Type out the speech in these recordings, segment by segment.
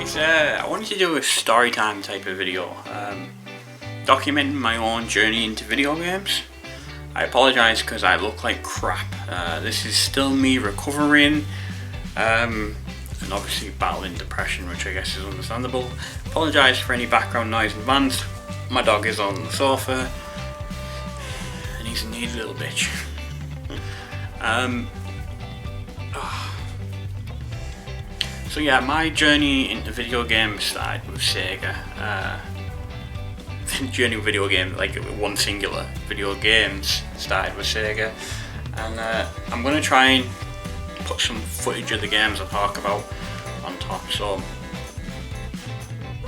Guys, I wanted to do a story time type of video, documenting my own journey into video games. I apologise because I look like crap. This is still me recovering, and obviously battling depression, which I guess is understandable. Apologise for any background noise in advance. My dog is on the sofa, and he's a needy little bitch. So yeah, my journey into video games started with Sega. The journey with video games, like one singular, video games, started with Sega. And I'm going to try and put some footage of the games I talk about on top. So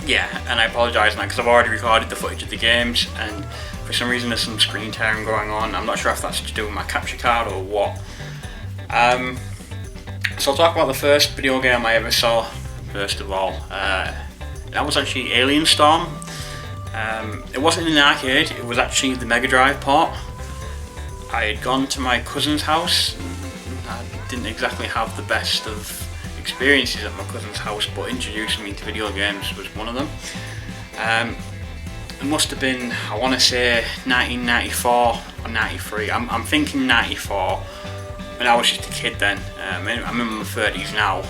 yeah, and I apologise now because I've already recorded the footage of the games, and for some reason there's some screen tearing going on. I'm not sure if that's to do with my capture card or what. So I'll talk about the first video game I ever saw, first of all. That was actually Alien Storm. It wasn't in an arcade, it was actually the Megadrive port. I had gone to my cousin's house. I didn't exactly have the best of experiences at my cousin's house, but introducing me to video games was one of them. It must have been, I want to say, 1994 or 93. I'm thinking 94. When I was just a kid then. I'm in my 30s now,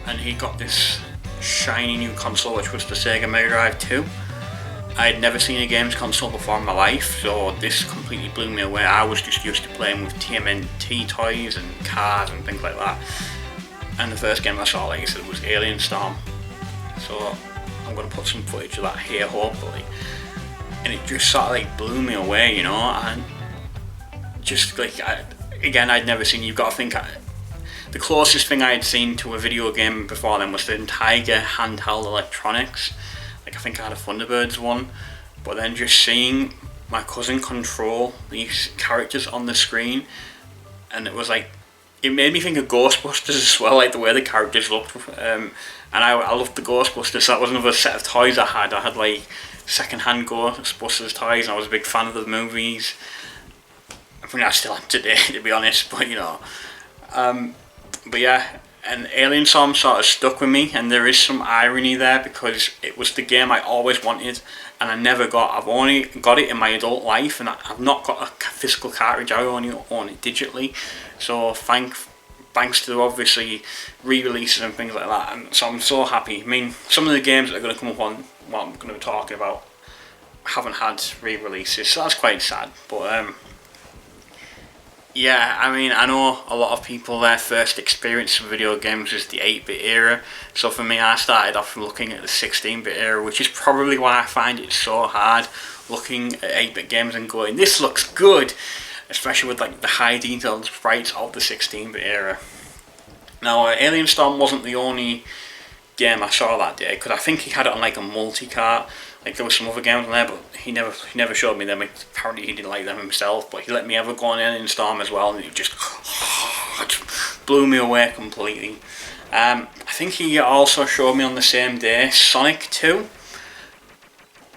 and he got this shiny new console, which was the Sega Megadrive 2. I had never seen a games console before in my life, so this completely blew me away. I was just used to playing with TMNT toys and cars and things like that, and the first game I saw, like I said, was Alien Storm. So I'm going to put some footage of that here, hopefully, and it just sort of like blew me away, you know. And just like, again, I'd never seen, you've got to think, the closest thing I had seen to a video game before then was the Tiger handheld electronics. Like, I think I had a Thunderbirds one, but then just seeing my cousin control these characters on the screen, and it was like, it made me think of Ghostbusters as well, like the way the characters looked. And I loved the Ghostbusters, so that was another set of toys I had. I had like second-hand Ghostbusters toys, and I was a big fan of the movies. I mean, I still am today, to be honest, but you know. But yeah, and Alien Storm sort of stuck with me, and there is some irony there because it was the game I always wanted, and I never got. I've only got it in my adult life, and I've not got a physical cartridge. I only own it digitally. So thanks to obviously re-releases and things like that, and so I'm so happy. I mean, some of the games that are going to come up on what I'm going to be talking about haven't had re-releases, so that's quite sad. But yeah, I mean, I know a lot of people, their first experience with video games is the 8-bit era. So for me, I started off looking at the 16-bit era, which is probably why I find it so hard looking at 8-bit games and going, this looks good, especially with like the high detailed sprites of the 16-bit era. Now, Alien Storm wasn't the only game I saw that day, because I think he had it on like a multi-cart. Like, there were some other games on there, but he never showed me them. Apparently he didn't like them himself, but he let me ever go on Alien Storm as well, and it just blew me away completely. I think he also showed me on the same day Sonic 2,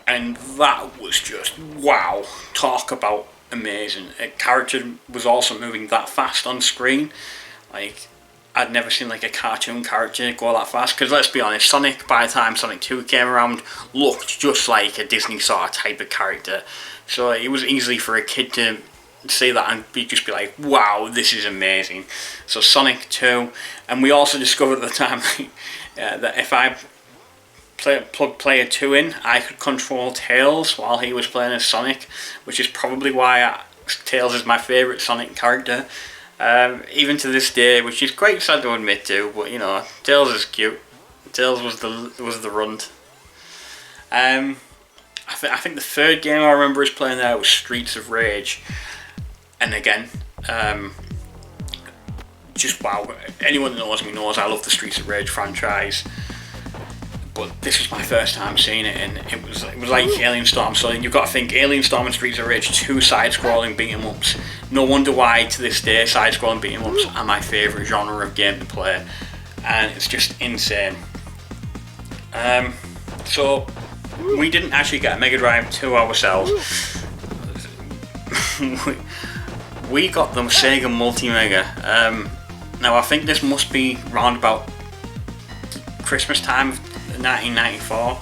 and that was just wow. Talk about amazing. A character was also moving that fast on screen. Like, I'd never seen like a cartoon character go that fast, because let's be honest, Sonic, by the time Sonic 2 came around, looked just like a Disney sort of type of character. So it was easy for a kid to see that and just be like, wow, this is amazing. So Sonic 2, and we also discovered at the time that if I plug player 2 in, I could control Tails while he was playing as Sonic, which is probably why Tails is my favourite Sonic character. Even to this day, which is quite sad to admit to, but you know, Tails is cute. Tails was the runt. I think the third game I remember us playing there was Streets of Rage, and again, just wow. Anyone that knows me knows I love the Streets of Rage franchise. But this was my first time seeing it, and it was like Alien Storm. So you've got to think, Alien Storm and Streets of Rage, two side-scrolling beat-em-ups. No wonder why, to this day, side-scrolling beat-em-ups are my favourite genre of game to play, and it's just insane. So we didn't actually get a Mega Drive 2 ourselves. We got the Sega Multi-Mega. Now I think this must be round about Christmas time of 1994.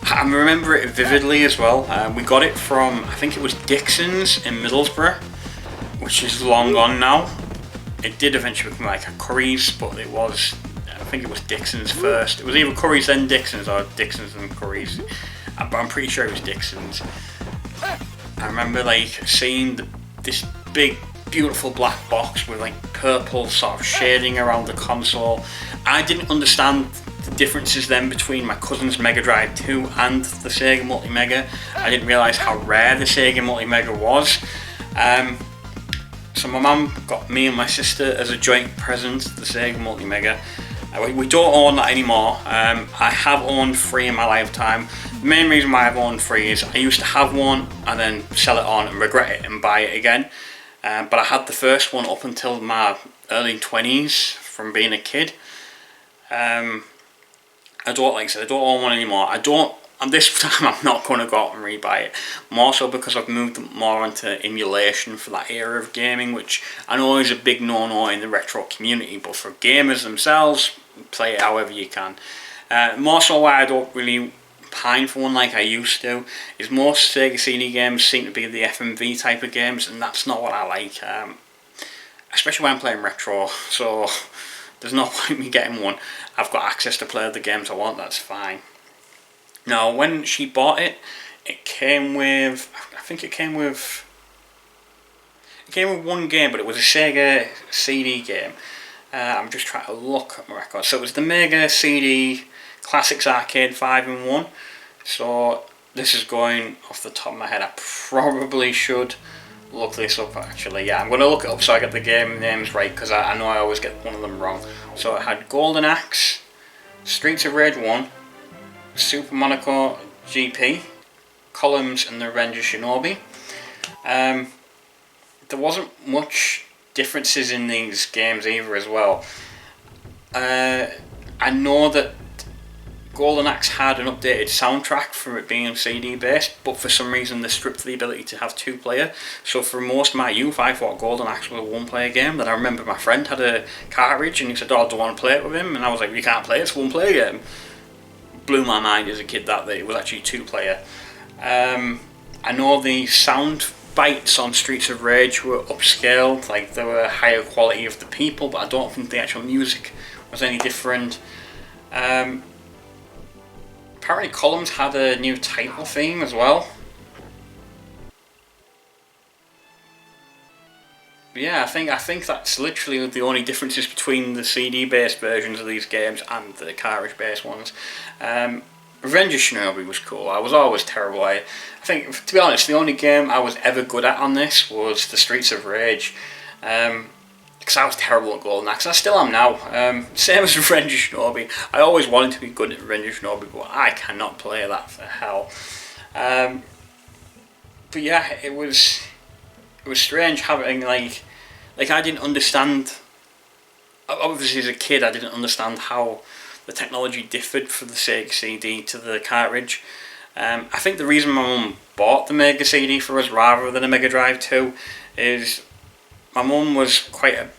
I remember it vividly as well. We got it from, I think it was Dixon's in Middlesbrough, which is long gone now. It did eventually become like a Curry's, but it was, I think it was Dixon's first. It was either Curry's then Dixon's, or Dixon's and Curry's. But I'm pretty sure it was Dixon's. I remember like seeing this big, beautiful black box with like purple sort of shading around the console. I didn't understand the differences then between my cousin's Megadrive 2 and the Sega Multi-Mega. I didn't realise how rare the Sega Multi-Mega was. So my mum got me and my sister as a joint present the Sega Multi-Mega. We don't own that anymore. I have owned 3 in my lifetime. The main reason why I've owned 3 is I used to have one and then sell it on and regret it and buy it again. But I had the first one up until my early 20s from being a kid. I don't, like I said, I don't own one anymore. And this time I'm not going to go out and rebuy it. More so because I've moved more into emulation for that era of gaming, which I know is a big no-no in the retro community, but for gamers themselves, play it however you can. More so why I don't really pine for one like I used to, is most Sega CD games seem to be the FMV type of games, and that's not what I like. Especially when I'm playing retro, so there's no point in me getting one. I've got access to play the games I want, that's fine. Now, when she bought it, it came with, I think it came with one game, but it was a Sega CD game. I'm just trying to look at my record. So it was the Mega CD Classics Arcade 5-in-1. So this is going off the top of my head. I probably should look this up actually. Yeah, I'm going to look it up so I get the game names right, because I know I always get one of them wrong. So it had Golden Axe, Streets of Rage 1, Super Monaco GP, Columns, and the Revenge of Shinobi. There wasn't much differences in these games either as well. I know that Golden Axe had an updated soundtrack for it being CD based, but for some reason they stripped the ability to have 2-player. So for most of my youth I thought Golden Axe was a 1-player game. Then I remember my friend had a cartridge and he said, "Oh, do you want to play it with him?" And I was like, "You can't play it, it's a 1-player game." Blew my mind as a kid that it was actually 2-player. I know the sound bites on Streets of Rage were upscaled, like they were higher quality of the people, but I don't think the actual music was any different. Apparently Columns had a new title theme as well. But yeah, I think that's literally the only differences between the CD-based versions of these games and the cartridge-based ones. Revenge of Shinobi was cool. I was always terrible at it. I think, to be honest, the only game I was ever good at on this was the Streets of Rage. Because I was terrible at Golden Axe. I still am now. Same as Revenge of Shinobi. I always wanted to be good at Revenge of Shinobi, but I cannot play that for hell. But yeah, it was strange having like I didn't understand. Obviously, as a kid, I didn't understand how the technology differed for the Sega CD to the cartridge. I think the reason my mum bought the Mega CD for us rather than a Megadrive 2 is my mum was quite a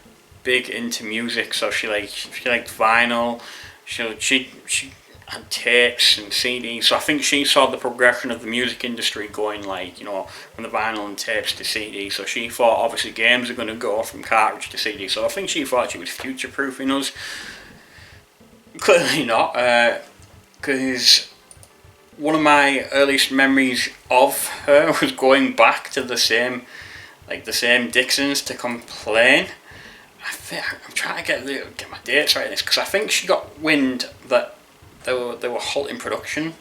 big into music, so she liked vinyl. She had tapes and CDs, so I think she saw the progression of the music industry going, like, you know, from the vinyl and tapes to CD. So she thought obviously games are going to go from cartridge to CD. So I think she thought she was future-proofing us. Clearly not, because one of my earliest memories of her was going back to the same Dixon's to complain. I'm trying to get my dates right in this, because I think she got wind that they were halting production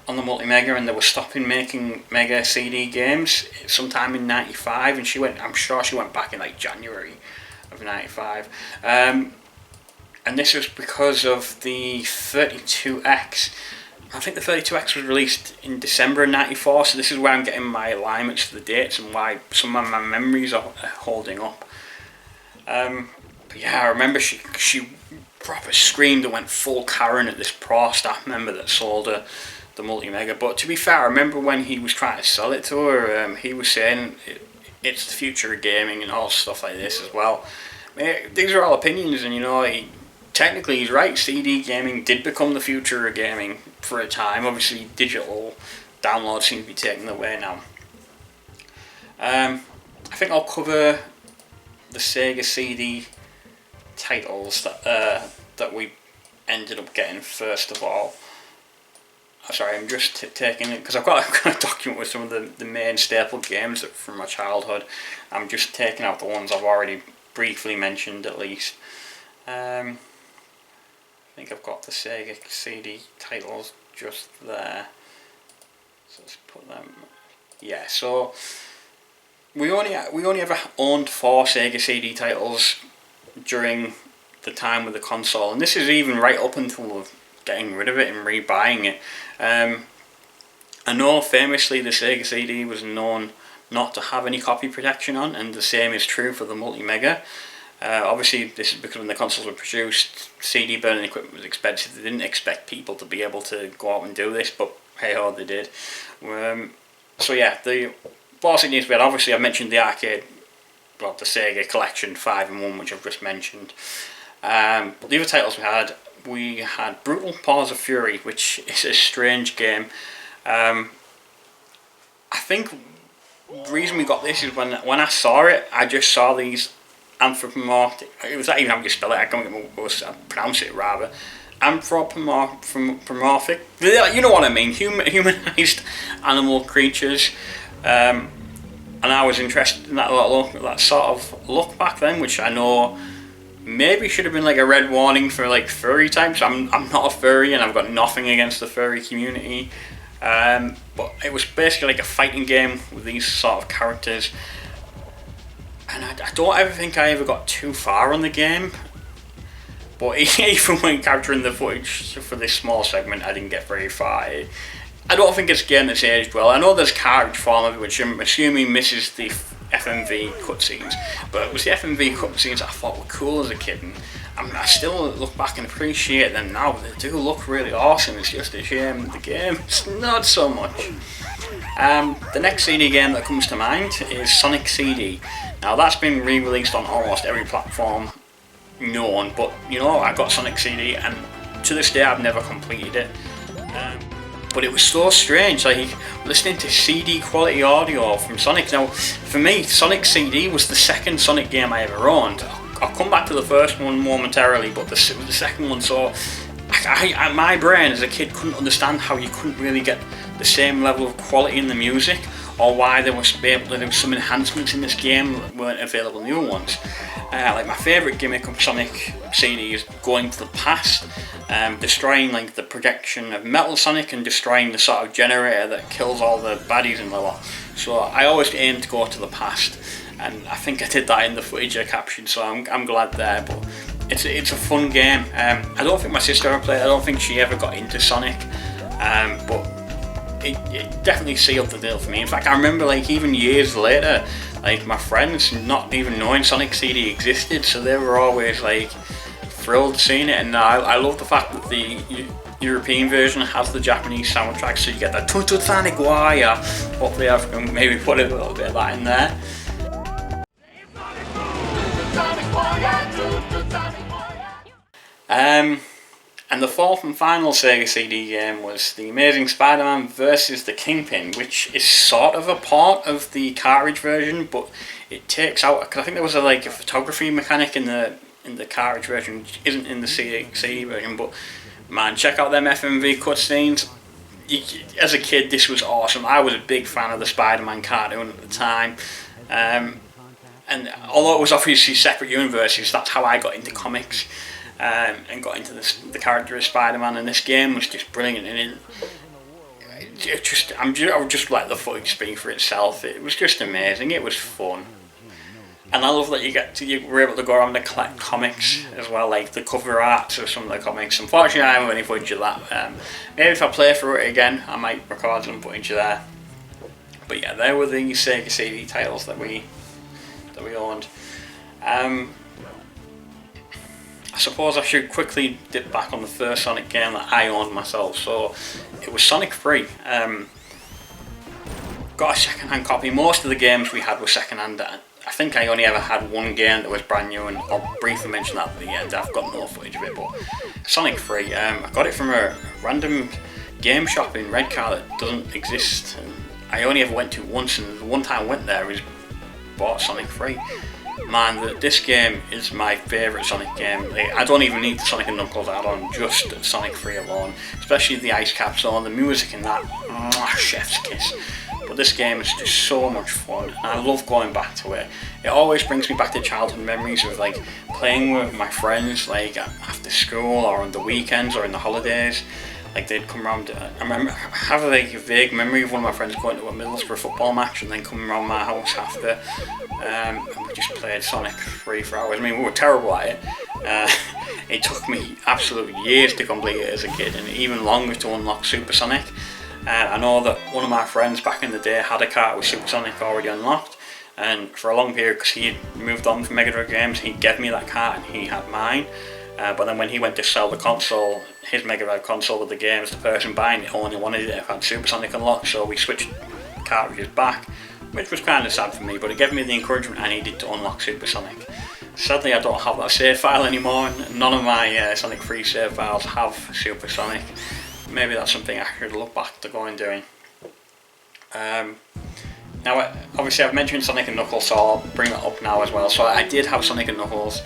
on the Multi-Mega and they were stopping making Mega CD games sometime in '95, and I'm sure she went back in like January of '95. And this was because of the 32X. I think the 32X was released in December of '94, so this is where I'm getting my alignments for the dates and why some of my memories are holding up. But yeah, I remember she proper screamed and went full Karen at this pro staff member that sold her the Multi-Mega. But to be fair, I remember when he was trying to sell it to her, he was saying it's the future of gaming and all stuff like this as well. I mean, these are all opinions, and you know, technically he's right. CD gaming did become the future of gaming for a time. Obviously, digital downloads seem to be taking the way now. I think I'll cover the Sega CD titles that we ended up getting first of all. Sorry, I'm just taking it because I've got a document with some of the main staple games from my childhood. I'm just taking out the ones I've already briefly mentioned at least. I think I've got the Sega CD titles just there. So let's put them. Yeah, so we only ever owned 4 Sega CD titles during the time with the console, and this is even right up until getting rid of it and rebuying it. I know famously the Sega CD was known not to have any copy protection on, and the same is true for the Multi-Mega. Obviously this is because when the consoles were produced, CD burning equipment was expensive. They didn't expect people to be able to go out and do this, but hey ho, they did. So yeah, the basic needs we had, obviously I mentioned the arcade, well, the Sega Collection 5-in-1, which I've just mentioned. But the other titles we had Brutal Paws of Fury, which is a strange game. I think the reason we got this is when I saw it, I just saw these anthropomorphic. It was not even how you spell it. I can't pronounce it rather. Anthropomorphic. You know what I mean. Humanized animal creatures. And I was interested in that sort of look back then, which I know maybe should have been like a red warning for like furry types. I'm not a furry, and I've got nothing against the furry community. But it was basically like a fighting game with these sort of characters, and I don't ever think I ever got too far on the game. But even when capturing the footage for this small segment, I didn't get very far. I don't think it's a game that's aged well. I know there's cartridge form of it, which I'm assuming misses the FMV cutscenes, but it was the FMV cutscenes I thought were cool as a kid, and I still look back and appreciate them now. They do look really awesome. It's just a shame the game is not so much. The next CD game that comes to mind is Sonic CD. Now that's been re-released on almost every platform known, but you know, I got Sonic CD, and to this day I've never completed it. But it was so strange, like listening to CD quality audio from Sonic. Now, for me, Sonic CD was the second Sonic game I ever owned. I'll come back to the first one momentarily, but it was the second one, so my brain as a kid couldn't understand how you couldn't really get the same level of quality in the music, or why there was some enhancements in this game that weren't available in new ones. Like my favourite gimmick of Sonic CD is going to the past, destroying like the projection of Metal Sonic and destroying the sort of generator that kills all the baddies in the lot. So I always aim to go to the past, and I think I did that in the footage I captured, so I'm glad there. But it's a fun game. I don't think my sister ever played. I don't think she ever got into Sonic, but it definitely sealed the deal for me. In fact, I remember like even years later, like my friends not even knowing Sonic CD existed, so they were always like thrilled seeing it. And I love the fact that the European version has the Japanese soundtrack, so you get that Tutu Sonic Wire. Hopefully I can maybe put a little bit of that in there. And the fourth and final Sega CD game was The Amazing Spider-Man vs. the Kingpin, which is sort of a part of the cartridge version, but it takes out, because I think there was a photography mechanic in the cartridge version, which isn't in the CD version. But man, check out them FMV cutscenes. As a kid, this was awesome. I was a big fan of the Spider-Man cartoon at the time. And although it was obviously separate universes, that's how I got into comics. And got into the character of Spider-Man, and this game was just brilliant. And I would just let the footage speak for itself. It was just amazing. It was fun, and I love that you were able to go around and collect comics as well, like the cover arts of some of the comics. Unfortunately, I haven't got any footage of that. Maybe if I play through it again, I might record some footage there. But yeah, there were the Sega CD titles that we owned. I suppose I should quickly dip back on the first Sonic game that I owned myself. So it was Sonic 3. Got a second-hand copy. Most of the games we had were second-hand. I think I only ever had one game that was brand new, and I'll briefly mention that at the end. I've got no footage of it, but Sonic 3, I got it from a random game shop in Redcar that doesn't exist. And I only ever went to once, and the one time I went there is bought Sonic 3. Man, this game is my favourite Sonic game. I don't even need the Sonic and Knuckles add-on, just Sonic 3 alone. Especially the ice cap zone, the music in that, chef's kiss. But this game is just so much fun, and I love going back to it. It always brings me back to childhood memories of like playing with my friends, like after school or on the weekends or in the holidays. Like they'd come around. I remember have like a vague memory of one of my friends going to a Middlesbrough football match and then coming around my house after, and we just played Sonic 3 for hours. I mean, we were terrible at it. It took me absolutely years to complete it as a kid, and even longer to unlock Super Sonic. I know that one of my friends back in the day had a cart with Super Sonic already unlocked, and for a long period, because he had moved on from Megadrive games, he gave me that cart and he had mine. But then when he went to sell the console, his Mega Drive console with the games, the person buying it only wanted it if it had Super Sonic unlocked, so we switched cartridges back, which was kind of sad for me, but it gave me the encouragement I needed to unlock Super Sonic. Sadly, I don't have that save file anymore. None of my Sonic 3 save files have Super Sonic. Maybe that's something I should look back to going doing. Now, obviously I've mentioned Sonic and Knuckles, so I'll bring that up now as well. So I did have Sonic and Knuckles.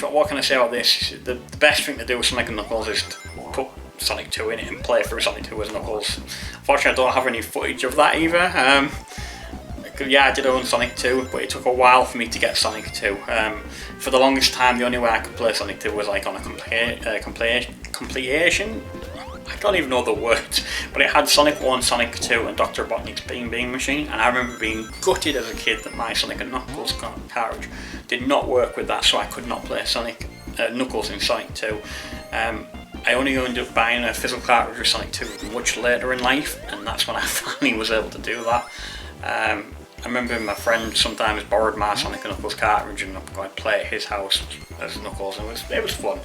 What can I say about this? The best thing to do with Sonic and Knuckles is to put Sonic 2 in it and play through Sonic 2 as Knuckles. Unfortunately, I don't have any footage of that either. Yeah, I did own Sonic 2, but it took a while for me to get Sonic 2. For the longest time, the only way I could play Sonic 2 was like on a completion. I don't even know the words, but it had Sonic 1, Sonic 2 and Dr. Robotnik's Beam Beam Machine, and I remember being gutted as a kid that my Sonic and Knuckles cartridge did not work with that, so I could not play Knuckles in Sonic 2. I only ended up buying a physical cartridge with Sonic 2 much later in life, and that's when I finally was able to do that. I remember my friend sometimes borrowed my Sonic and Knuckles cartridge and I'd play at his house as Knuckles, and it was fun.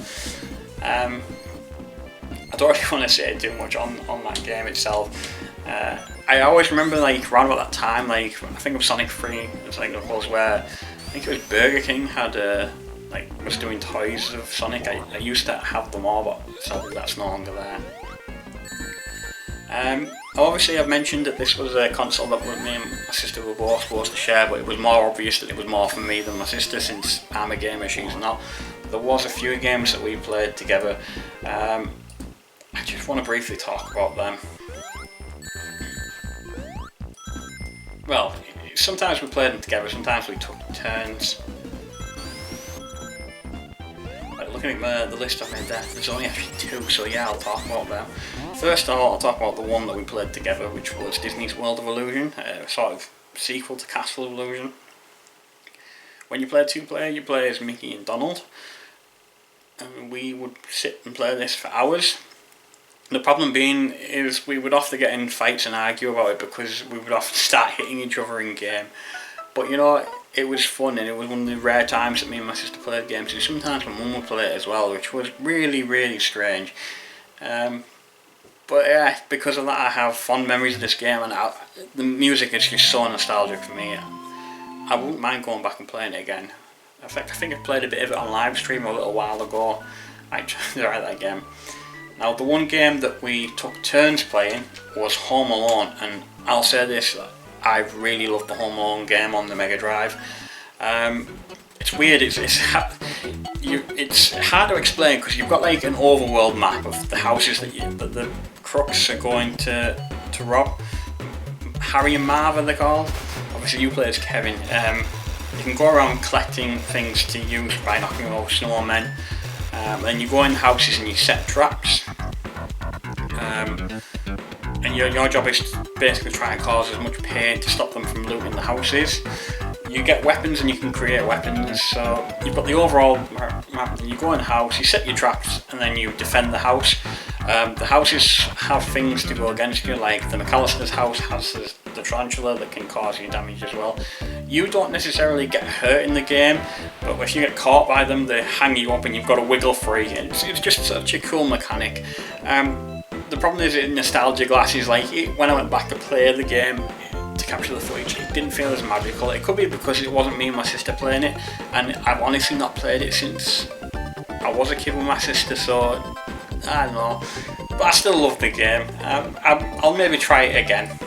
I don't really want to say too much on that game itself. I always remember like around about that time, like I think of Sonic 3 and Sonic Knuckles, where I think it was Burger King had was doing toys of Sonic. I used to have them all, but sadly that's no longer there. Obviously I've mentioned that this was a console that me and my sister were both supposed to share, but it was more obvious that it was more for me than my sister, since I'm a gamer, she's not. There was a few games that we played together. I just want to briefly talk about them. Well, sometimes we played them together, sometimes we took turns. Looking at the list I've made there, there's only actually two, so yeah, I'll talk about them. First of all, I'll talk about the one that we played together, which was Disney's World of Illusion, a sort of sequel to Castle of Illusion. When you play two-player, you play as Mickey and Donald, and we would sit and play this for hours. The problem being is we would often get in fights and argue about it because we would often start hitting each other in game. But you know, it was fun, and it was one of the rare times that me and my sister played games, and sometimes my mum would play it as well, which was really, really strange. But yeah, because of that I have fond memories of this game, and the music is just so nostalgic for me. I wouldn't mind going back and playing it again. In fact, I think I played a bit of it on live stream a little while ago. I tried to write that game. Now, the one game that we took turns playing was Home Alone, and I'll say this, I really loved the Home Alone game on the Mega Drive. It's weird, it's hard to explain because you've got like an overworld map of the houses that the crooks are going to rob. Harry and Marv are they called? Obviously you play as Kevin. You can go around collecting things to use by knocking over snowmen. Then you go in houses and you set traps. And your job is to basically try and cause as much pain to stop them from looting the houses. You get weapons and you can create weapons, so you've got the overall map, and you go in the house, you set your traps, and then you defend the house. The houses have things to go against you, like the McAllister's house has the tarantula that can cause you damage as well. You don't necessarily get hurt in the game, but if you get caught by them, they hang you up and you've got to wiggle free. It's just such a cool mechanic. The problem is in nostalgia glasses, like when I went back to play the game, to capture the footage, it didn't feel as magical. It could be because it wasn't me and my sister playing it, and I've honestly not played it since I was a kid with my sister, so I don't know. But I still love the game. I'll maybe try it again.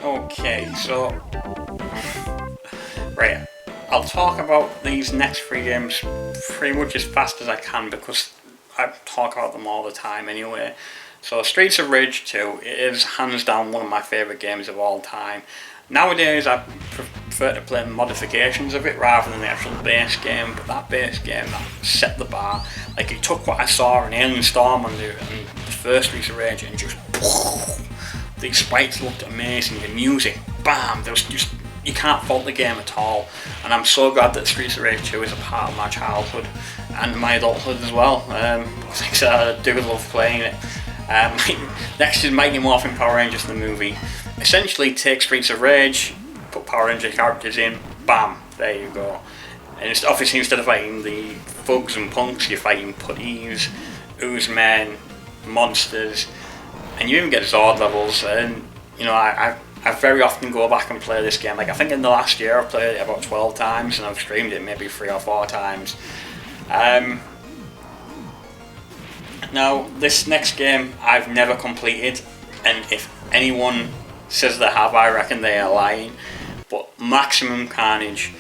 Okay, so right, I'll talk about these next 3 games pretty much as fast as I can because I talk about them all the time anyway. So Streets of Rage 2 is hands down one of my favourite games of all time. Nowadays I prefer to play modifications of it rather than the actual base game, but that base game that set the bar. Like, it took what I saw in Alien Storm and the first Streets of Rage and just these sprites looked amazing, the music, bam, there was just, you can't fault the game at all. And I'm so glad that Streets of Rage 2 is a part of my childhood and my adulthood as well. Like I do love playing it. Next is Mighty Morphin Power Rangers the movie. Essentially take Streets of Rage, put Power Ranger characters in, bam, there you go. And it's obviously instead of fighting the thugs and punks, you're fighting putties, ooze men, monsters, and you even get Zord levels. And you know, I very often go back and play this game. Like, I think in the last year I've played it about 12 times and I've streamed it maybe 3 or 4 times. Now, this next game I've never completed, and if anyone says they have, I reckon they are lying. But Maximum Carnage,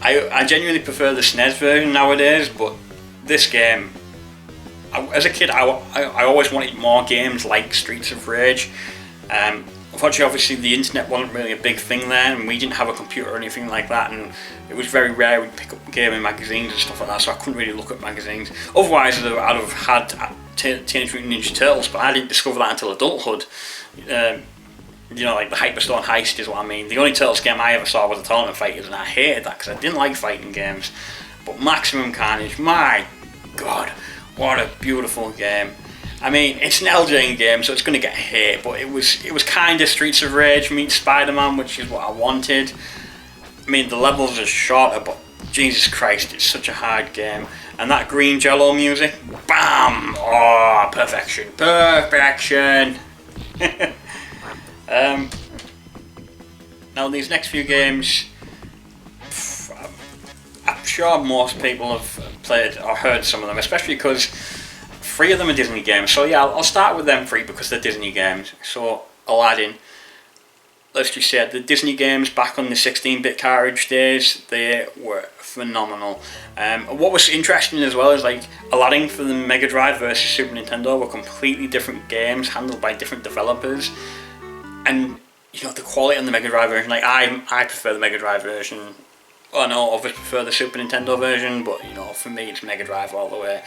I genuinely prefer the SNES version nowadays, but this game, as a kid, I always wanted more games like Streets of Rage. Unfortunately, obviously, the internet wasn't really a big thing then, and we didn't have a computer or anything like that, and it was very rare we'd pick up gaming magazines and stuff like that, so I couldn't really look at magazines. Otherwise, I'd have had Teenage Mutant Ninja Turtles, but I didn't discover that until adulthood. You know, like the Hyperstone Heist is what I mean. The only Turtles game I ever saw was the Tournament Fighters, and I hated that because I didn't like fighting games. But Maximum Carnage, my god, what a beautiful game. I mean, it's an LJN game, so it's going to get hate, but it was kind of Streets of Rage meets Spider-Man, which is what I wanted. I mean, the levels are shorter, but Jesus Christ, it's such a hard game. And that green jello music, bam! Oh, perfection, perfection! Now, these next few games, I'm sure most people have played or heard some of them, especially because 3 of them are Disney games. So yeah, I'll start with them 3 because they're Disney games. So Aladdin, let's just say the Disney games back on the 16-bit cartridge days, they were phenomenal. What was interesting as well is like Aladdin for the Megadrive versus Super Nintendo were completely different games handled by different developers, and you know, the quality on the Megadrive version, like I prefer the Megadrive version. I know others prefer the Super Nintendo version, but you know, for me it's Megadrive all the way.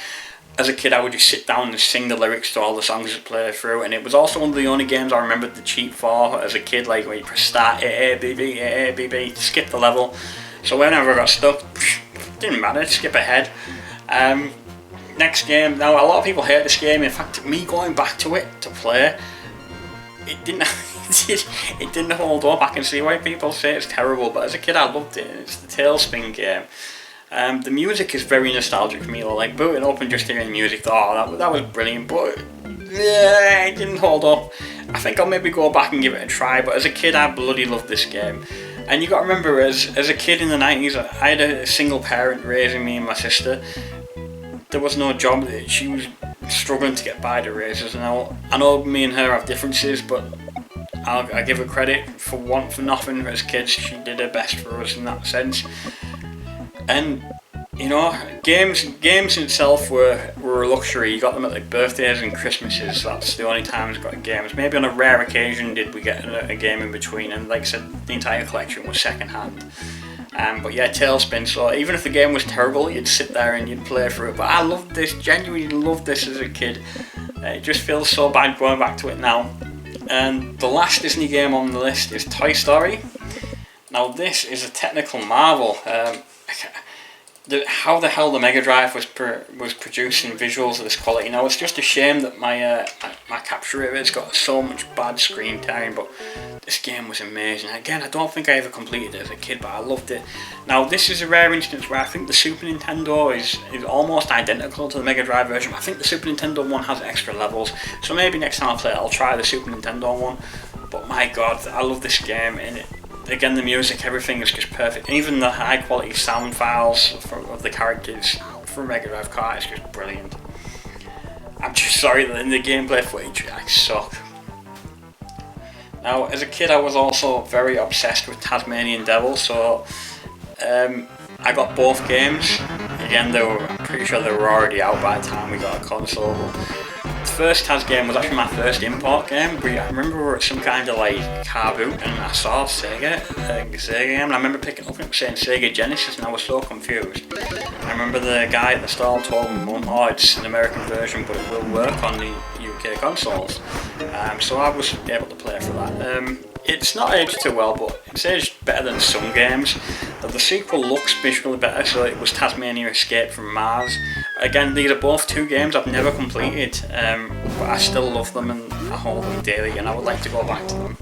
As a kid, I would just sit down and sing the lyrics to all the songs that play through, and it was also one of the only games I remembered the cheat for as a kid, like when you press start, A, skip the level. So whenever I got stuck, didn't matter, skip ahead. Next game, now a lot of people hate this game. In fact, me going back to it to play, it didn't hold up. I can see why people say it's terrible, but as a kid I loved it. It's the Tailspin game. The music is very nostalgic for me, like booting up and just hearing the music, oh, that was brilliant, but yeah, it didn't hold up. I think I'll maybe go back and give it a try, but as a kid I bloody loved this game. And you got to remember, as a kid in the 90s, I had a single parent raising me and my sister. There was no job, she was struggling to get by to raise us, and I know me and her have differences, but I give her credit for nothing. As kids, she did her best for us in that sense. And you know, games itself were a luxury. You got them at like birthdays and Christmases. That's the only times I got games. Maybe on a rare occasion did we get a game in between, and like I said, the entire collection was second hand. But yeah, Tailspin, so even if the game was terrible, you'd sit there and you'd play through it. But I loved this, genuinely loved this as a kid. It just feels so bad going back to it now. And the last Disney game on the list is Toy Story. Now this is a technical marvel. how the hell the Megadrive was producing visuals of this quality. Now it's just a shame that my capture rate has got so much bad screen time, but this game was amazing. Again, I don't think I ever completed it as a kid, but I loved it. Now this is a rare instance where I think the Super Nintendo is almost identical to the Mega Drive version. I think the Super Nintendo one has extra levels, so maybe next time I play it I'll try the Super Nintendo one. But my god, I love this game, and again the music, everything is just perfect. And even the high quality sound files of the characters from Mega Drive cart is just brilliant. I'm just sorry that in the gameplay footage I suck. Now, as a kid I was also very obsessed with Tasmanian Devil, so I got both games. Again, I'm pretty sure they were already out by the time we got a console. The first Taz game was actually my first import game. I remember we were at some kind of like car boot and I saw Sega game, and I remember picking up and it was saying Sega Genesis, and I was so confused. I remember the guy at the stall told me, "Mum, oh, it's an American version, but it will work on the UK consoles." So I was able to play for that. It's not aged too well, but it's aged better than some games. The sequel looks visually better, so it was Tasmania Escape from Mars. Again, these are both two games I've never completed, but I still love them and I hold them daily, and I would like to go back to them.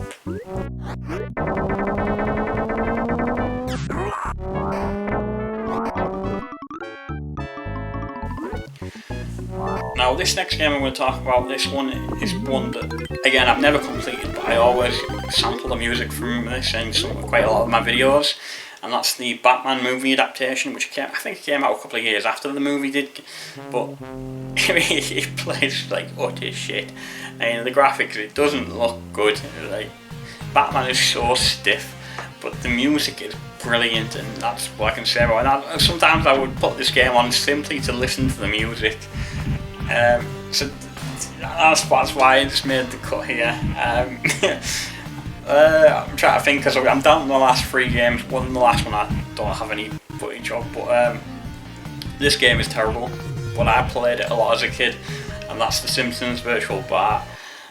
Now this next game I'm going to talk about, this one is one that, again, I've never completed, but I always sample the music from this in quite a lot of my videos, and that's the Batman movie adaptation, which I think it came out a couple of years after the movie did, but it plays like utter shit, and the graphics, it doesn't look good. Like, Batman is so stiff, but the music is brilliant, and that's what I can say about it. Sometimes I would put this game on simply to listen to the music. So that's why I just made the cut here. I'm trying to think, because I'm down to the last 3 games. The last one I don't have any footage of, but this game is terrible. But I played it a lot as a kid, and that's The Simpsons Virtual Bar.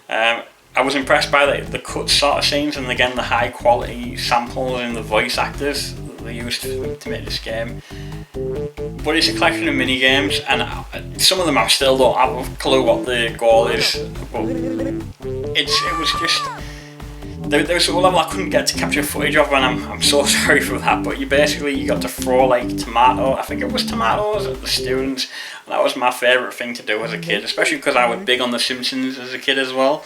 I was impressed by the cut sort of scenes, and again the high quality samples and the voice actors that they used to make this game. But it's a collection of mini games, and some of them I still don't have a clue what the goal is. But it was just, there's a level I couldn't get to capture footage of, and I'm so sorry for that. But you got to throw like I think it was tomatoes at the students, and that was my favourite thing to do as a kid, especially because I was big on The Simpsons as a kid as well.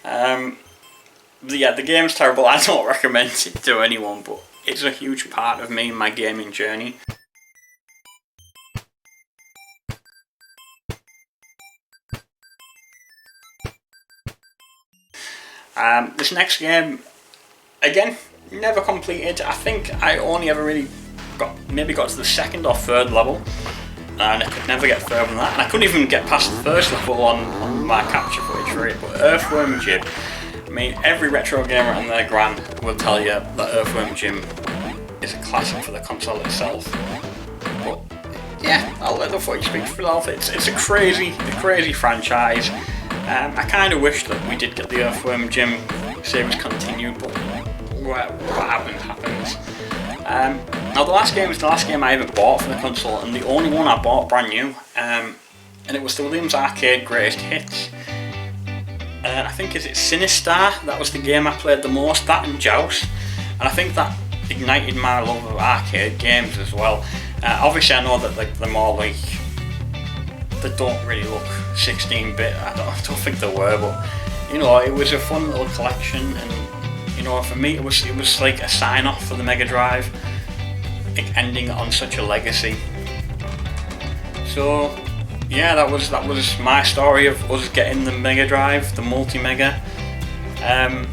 Yeah, the game's terrible. I don't recommend it to anyone, but it's a huge part of me and my gaming journey. This next game, again, never completed. I think I only ever really got to the 2nd or 3rd level, and I could never get further than that, and I couldn't even get past the 1st level on my capture footage for it. But Earthworm Jim, I mean, every retro gamer and their gran will tell you that Earthworm Jim is a classic for the console itself. But yeah, I'll let the footage speak for itself. It's a crazy franchise. I kind of wish that we did get the Earthworm Jim series continued, but what happens. Now the last game is the last game I ever bought for the console, and the only one I bought brand new, and it was the Williams Arcade Greatest Hits. I think is it Sinistar, that was the game I played the most, that and Joust, and I think that ignited my love of arcade games as well. Obviously I know that they're more like, they don't really look 16-bit, I don't think they were, but you know, it was a fun little collection, and you know, for me it was like a sign-off for the Mega Drive, ending on such a legacy. So yeah, that was my story of us getting the Mega Drive, the multi-mega, and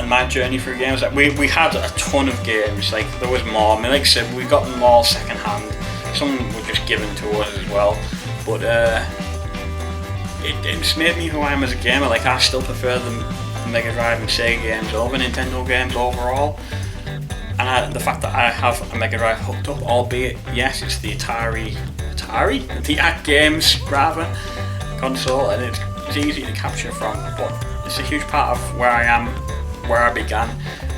my journey through games. We had a ton of games, like there was more. I mean, like I said, we got them all second hand. Some were just given to us as well, but it's made me who I am as a gamer. Like, I still prefer the Mega Drive and Sega games over Nintendo games overall. And the fact that I have a Mega Drive hooked up, albeit yes, it's the the At Games rather console, and it's easy to capture from, but it's a huge part of where I am, where I began,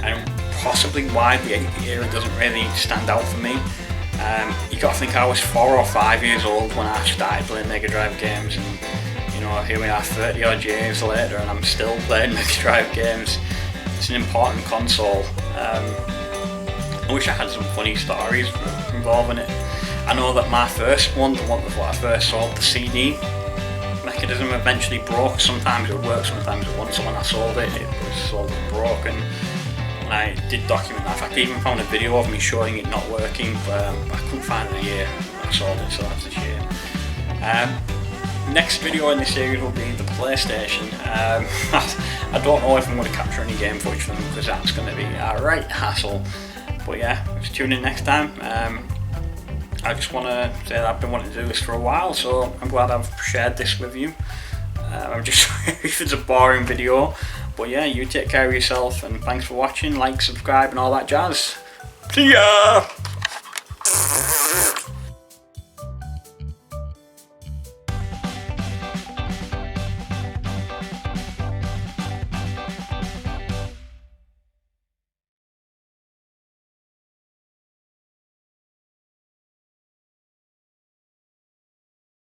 and possibly why the 8-bit era doesn't really stand out for me. You got to think I was 4 or 5 years old when I started playing Megadrive games, and you know, here we are 30 odd years later and I'm still playing Megadrive games. It's an important console. I wish I had some funny stories involving it. I know that my first one, the one before I first sold, the CD mechanism eventually broke. Sometimes it would work, sometimes it wouldn't. So when I sold it, it was sold broken. And I did document that. In fact, I even found a video of me showing it not working, but I couldn't find the year I sold it, so that's a shame. Next video in this series will be the PlayStation. I don't know if I'm going to capture any game footage from them because that's going to be a right hassle. But yeah, just tune in next time. I just want to say that I've been wanting to do this for a while, so I'm glad I've shared this with you. I'm just sorry if it's a boring video, but yeah, you take care of yourself and thanks for watching, like, subscribe and all that jazz. See ya!